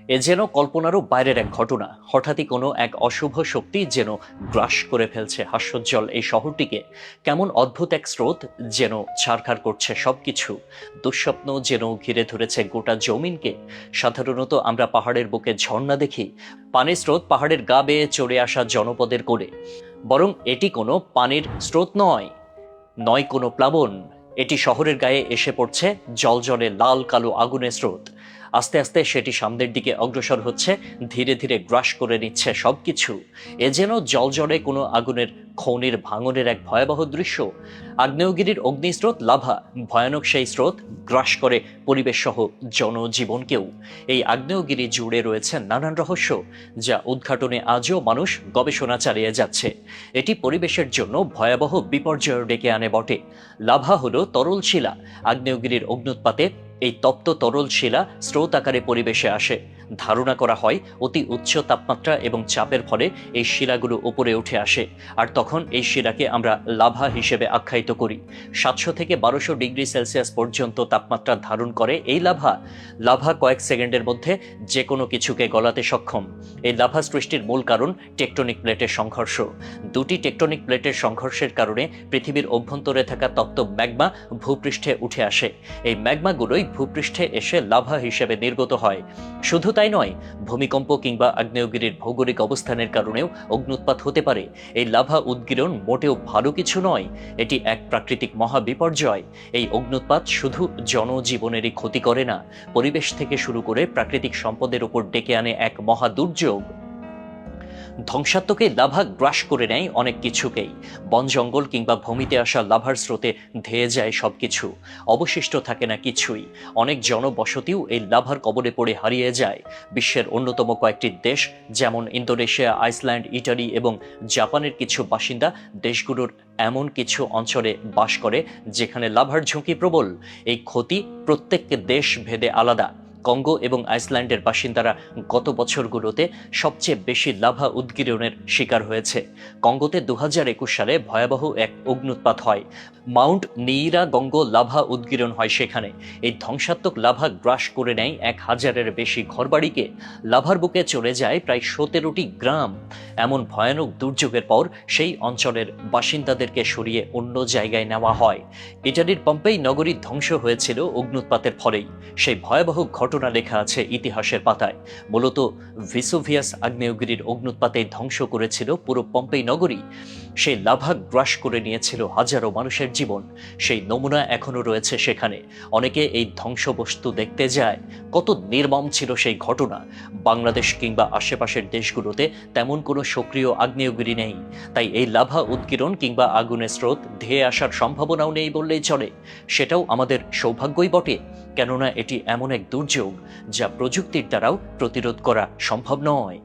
এ যেন কল্পনারও বাইরের এক ঘটনা। হঠাৎই কোনো এক অশুভ শক্তি যেন গ্রাস করে ফেলছে হাস্যোজ্জ্বল এই শহরটিকে। কেমন অদ্ভুত এক স্রোত যেন ছারখার করছে সবকিছু। দুঃস্বপ্ন যেন ঘিরে ধরেছে গোটা জমিনকে। সাধারণত আমরা পাহাড়ের বুকে ঝর্ণা দেখি, পানির স্রোত পাহাড়ের গা বেয়ে চড়ে আসা জনপদের কোলে। বরং এটি কোনো পানির স্রোত নয়, নয় কোনো প্লাবন। এটি শহরের গায়ে এসে পড়ছে জলজলে লাল কালো আগুনের স্রোত। আস্তে আস্তে সেটি সামনের দিকে অগ্রসর হচ্ছে, ধীরে ধীরে গ্রাস করে নিচ্ছে সবকিছু। এ যেন জলজলে কোনো আগুনের খনির ভাঙনের এক ভয়াবহ দৃশ্য। আগ্নেয়গিরির অগ্নিস্রোত লাভা, ভয়ানক সেই স্রোত গ্রাস করে পরিবেশ সহ জনজীবনকেও। এই আগ্নেয়গিরি জুড়ে রয়েছে নানান রহস্য, যা উদ্ঘাটনে আজও মানুষ গবেষণা চালিয়ে যাচ্ছে। এটি পরিবেশের জন্য ভয়াবহ বিপর্যয় ডেকে আনে বটে। লাভা হলো তরল শিলা। আগ্নেয়গিরির অগ্নুৎপাতে এই তপ্ত তরল শিলা স্রোত আকারে পরিবেশে আসে। ধারণা করা হয় অতি উচ্চ তাপমাত্রা এবং চাপের ফলে এই শিলাগুলো উপরে উঠে আসে, আর তখন এই শিলাকে আমরা লাভা হিসেবে আখ্যায়িত করি। 700 থেকে 1200 ডিগ্রি সেলসিয়াস পর্যন্ত তাপমাত্রা ধারণ করে এই লাভা। লাভা কয়েক সেকেন্ডের মধ্যে যে কোনো কিছুকে গলাতে সক্ষম। এই লাভা সৃষ্টির মূল কারণ টেকটনিক প্লেটের সংঘর্ষ। দুটি টেকটনিক প্লেটের সংঘর্ষের কারণে পৃথিবীর অভ্যন্তরে থাকা তপ্ত ম্যাগমা ভূপৃষ্ঠে উঠে আসে। এই ম্যাগমাগুলোই ভূপৃষ্ঠে এসে লাভা হিসেবে নির্গত হয়। শুধু তাই নয়, ভূমিকম্প কিংবা আগ্নেয়গিরির ভৌগোলিক অবস্থানের কারণেও অগ্নুৎপাত হতে পারে। এই লাভা উদ্গীরণ মোটেও ভালো কিছু নয়, এটি এক প্রাকৃতিক মহাবিপর্যয়। এই অগ্নুৎপাত শুধু জনজীবনেরই ক্ষতি করে না, পরিবেশ থেকে শুরু করে প্রাকৃতিক সম্পদের উপর ডেকে আনে এক মহা দুর্যোগ। ধ্বংসাত্মক এই লাভা গ্রাস করে নেয় অনেক কিছুকেই। বন জঙ্গল কিংবা ভূমিতে আসা লাভার স্রোতে ধেয়ে যায় সবকিছু, অবশিষ্ট থাকে না কিছুই। অনেক জনবসতিও এই লাভার কবলে পড়ে হারিয়ে যায়। বিশ্বের অন্যতম কয়েকটি দেশ যেমন ইন্দোনেশিয়া, আইসল্যান্ড, ইটালি এবং জাপানের কিছু বাসিন্দা দেশগুলোর এমন কিছু অঞ্চলে বাস করে যেখানে লাভার ঝুঁকি প্রবল। এই ক্ষতি প্রত্যেক দেশ ভেদে আলাদা। কঙ্গো এবং আইসল্যান্ডের বাসিন্দারা গত বছরগুলোতে সবচেয়ে বেশি লাভা উদ্গীরণের শিকার হয়েছে। কঙ্গোতে 2021 সালে ভয়াবহ এক অগ্নুৎপাত হয়। মাউন্ট নিইরাগঙ্গো লাভা উদ্গীরণ হয় সেখানে। এই ধ্বংসাত্মক লাভা গ্রাস করে নেয় 1000-এর বেশি ঘরবাড়িকে। লাভার বুকে চলে যায় প্রায় 17টি গ্রাম। এমন ভয়ানক দুর্যোগের পর সেই অঞ্চলের বাসিন্দাদেরকে সরিয়ে অন্য জায়গায় নেওয়া হয়। ইটালির পম্পেই নগরী ধ্বংস হয়েছিল অগ্নুৎপাতের ফলেই। সেই ভয়াবহ ঘটনা লেখা আছে ইতিহাসের পাতায়। মূলত ভিসুভিয়াস আগ্নেয়গিরির অগ্নুৎপাতে ধ্বংস করেছিল পুরো পম্পেই নগরী। সেই লাভা গ্রাস করে নিয়েছিল হাজারো মানুষের জীবন। সেই নমুনা এখনো রয়েছে সেখানে। অনেকে এই ধ্বংসবস্তু দেখতে যায়। কত নির্মম ছিল সেই ঘটনা। বাংলাদেশ কিংবা আশেপাশের দেশগুলোতে তেমন কোনো সক্রিয় আগ্নেয়গিরি নেই, তাই এই লাভা উদ্গীরণ কিংবা আগুনের স্রোত ধেয়ে আসার সম্ভাবনাও নেই বললেই চলে। সেটাও আমাদের সৌভাগ্যই বটে, কেননা এটি এমন এক দুর্যোগ যা প্রযুক্তির দ্বারাও প্রতিরোধ করা সম্ভব নয়।